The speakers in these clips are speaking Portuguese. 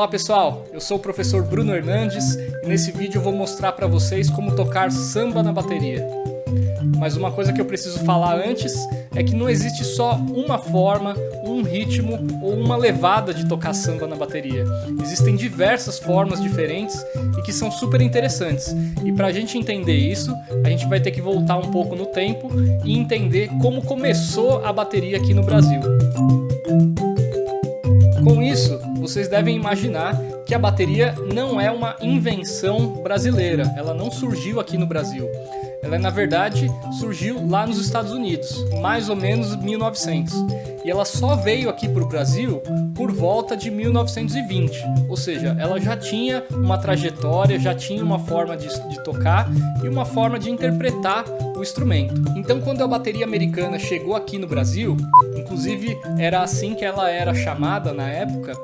Olá pessoal, eu sou o professor Bruno Hernandes e nesse vídeo eu vou mostrar para vocês como tocar samba na bateria. Mas uma coisa que eu preciso falar antes é que não existe só uma forma, um ritmo ou uma levada de tocar samba na bateria. Existem diversas formas diferentes e que são super interessantes. E para a gente entender isso, a gente vai ter que voltar um pouco no tempo e entender como começou a bateria aqui no Brasil. Com isso, vocês devem imaginar que a bateria não é uma invenção brasileira, ela não surgiu aqui no Brasil. Ela, na verdade, surgiu lá nos Estados Unidos, mais ou menos 1900. E ela só veio aqui para o Brasil por volta de 1920. Ou seja, ela já tinha uma trajetória, já tinha uma forma de tocar e uma forma de interpretar o instrumento. Então, quando a bateria americana chegou aqui no Brasil, inclusive era assim que ela era chamada na época,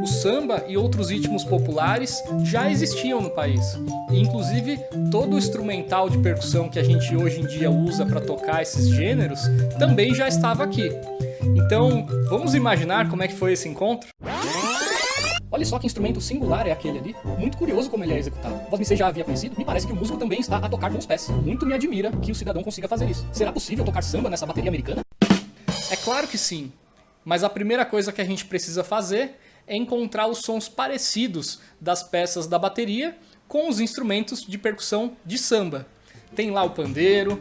o samba e outros ritmos populares já existiam no país. E, inclusive, todo o instrumental de percussão que a gente hoje em dia usa para tocar esses gêneros também já estava aqui. Então, vamos imaginar como é que foi esse encontro? Olha só que instrumento singular é aquele ali. Muito curioso como ele é executado. Você já havia conhecido? Me parece que o músico também está a tocar com os pés. Muito me admira que o cidadão consiga fazer isso. Será possível tocar samba nessa bateria americana? É claro que sim. Mas a primeira coisa que a gente precisa fazer é encontrar os sons parecidos das peças da bateria com os instrumentos de percussão de samba. Tem lá o pandeiro,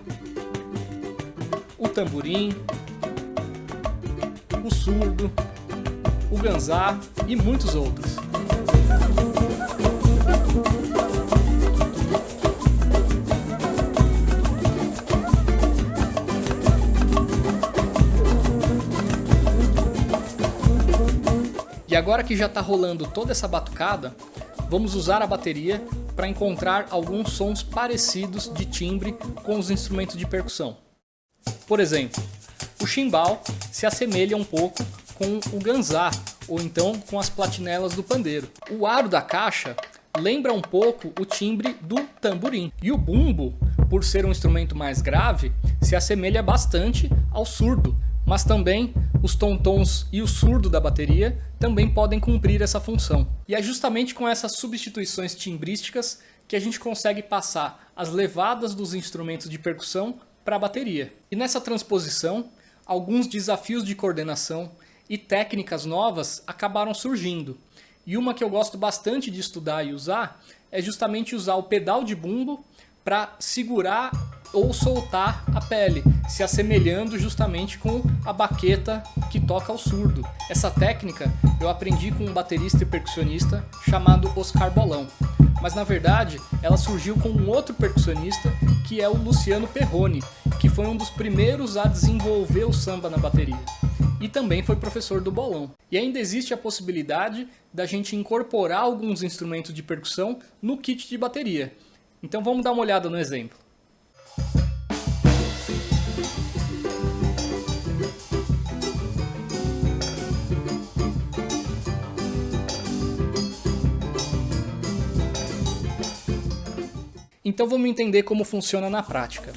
o tamborim, o surdo, o ganzá e muitos outros. E agora que já está rolando toda essa batucada, vamos usar a bateria para encontrar alguns sons parecidos de timbre com os instrumentos de percussão. Por exemplo, o chimbal se assemelha um pouco com o ganzá, ou então com as platinelas do pandeiro. O aro da caixa lembra um pouco o timbre do tamborim. E o bumbo, por ser um instrumento mais grave, se assemelha bastante ao surdo, mas também os tom-tons e o surdo da bateria também podem cumprir essa função. E é justamente com essas substituições timbrísticas que a gente consegue passar as levadas dos instrumentos de percussão para a bateria. E nessa transposição, alguns desafios de coordenação e técnicas novas acabaram surgindo. E uma que eu gosto bastante de estudar e usar é justamente usar o pedal de bumbo para segurar ou soltar a pele, se assemelhando justamente com a baqueta que toca o surdo. Essa técnica eu aprendi com um baterista e percussionista chamado Oscar Bolão. Mas na verdade ela surgiu com um outro percussionista que é o Luciano Perrone, que foi um dos primeiros a desenvolver o samba na bateria. E também foi professor do Bolão. E ainda existe a possibilidade da gente incorporar alguns instrumentos de percussão no kit de bateria. Então vamos dar uma olhada no exemplo. Então vamos entender como funciona na prática.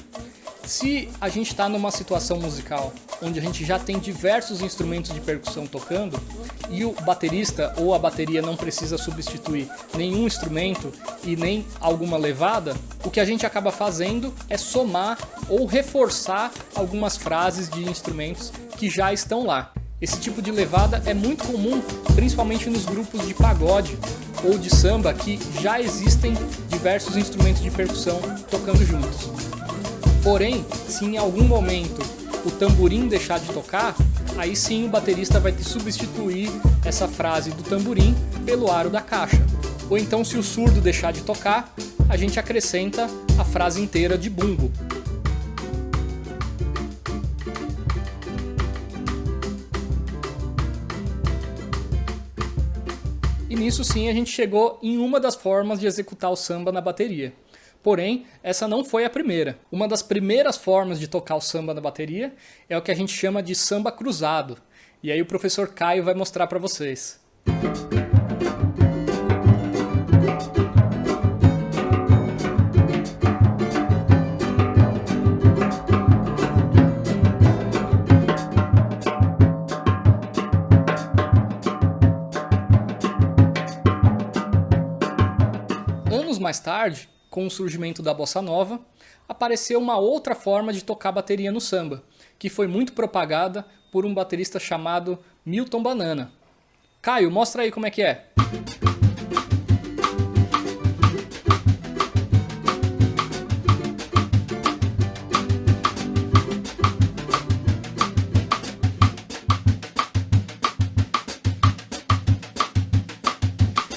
Se a gente está numa situação musical onde a gente já tem diversos instrumentos de percussão tocando e o baterista ou a bateria não precisa substituir nenhum instrumento e nem alguma levada, o que a gente acaba fazendo é somar ou reforçar algumas frases de instrumentos que já estão lá. Esse tipo de levada é muito comum, principalmente nos grupos de pagode ou de samba, que já existem diversos instrumentos de percussão tocando juntos. Porém, se em algum momento o tamborim deixar de tocar, aí sim o baterista vai ter que substituir essa frase do tamborim pelo aro da caixa. Ou então, se o surdo deixar de tocar, a gente acrescenta a frase inteira de bumbo. E nisso sim a gente chegou em uma das formas de executar o samba na bateria. Porém, essa não foi a primeira. Uma das primeiras formas de tocar o samba na bateria é o que a gente chama de samba cruzado. E aí o professor Caio vai mostrar para vocês. mais tarde, com o surgimento da bossa nova, apareceu uma outra forma de tocar bateria no samba, que foi muito propagada por um baterista chamado Milton Banana. Caio, mostra aí como é que é.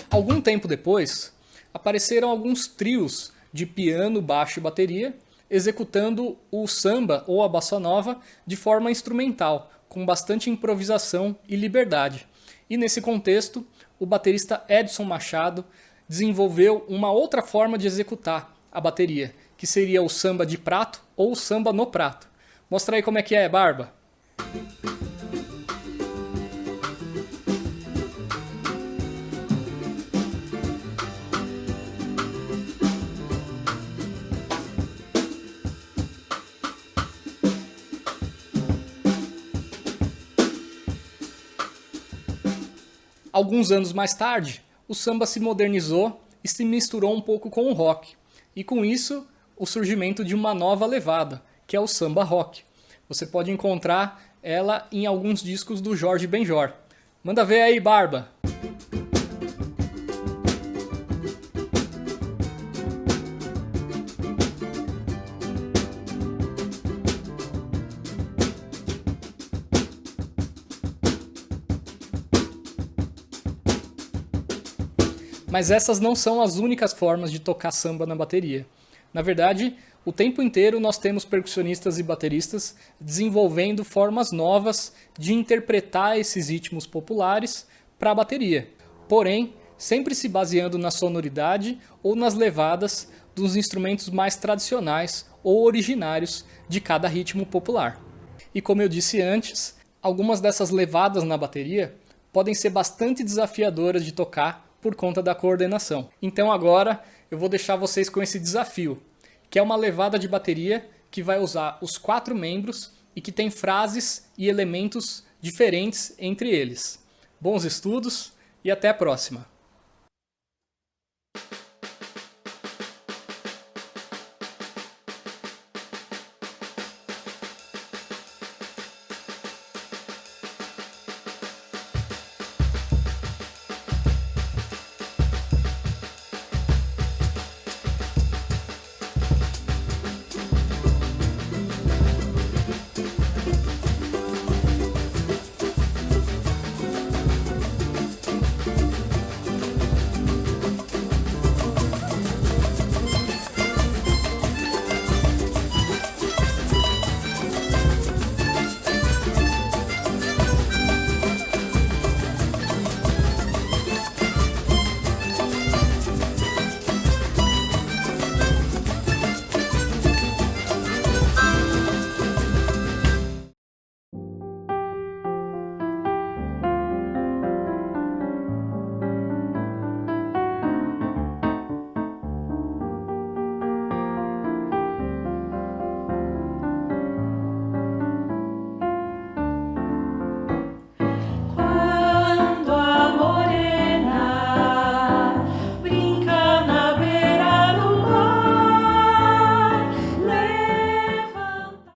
Algum tempo depois, apareceram alguns trios de piano, baixo e bateria, executando o samba ou a bossa nova de forma instrumental, com bastante improvisação e liberdade. E nesse contexto, o baterista Edson Machado desenvolveu uma outra forma de executar a bateria, que seria o samba de prato ou o samba no prato. Mostra aí como é que é, Barba. Alguns anos mais tarde, o samba se modernizou e se misturou um pouco com o rock. E com isso, o surgimento de uma nova levada, que é o samba rock. Você pode encontrar ela em alguns discos do Jorge Benjor. Manda ver aí, Barba! Mas essas não são as únicas formas de tocar samba na bateria. Na verdade, o tempo inteiro nós temos percussionistas e bateristas desenvolvendo formas novas de interpretar esses ritmos populares para a bateria. Porém, sempre se baseando na sonoridade ou nas levadas dos instrumentos mais tradicionais ou originários de cada ritmo popular. E como eu disse antes, algumas dessas levadas na bateria podem ser bastante desafiadoras de tocar por conta da coordenação. Então agora eu vou deixar vocês com esse desafio, que é uma levada de bateria que vai usar os 4 membros e que tem frases e elementos diferentes entre eles. Bons estudos e até a próxima!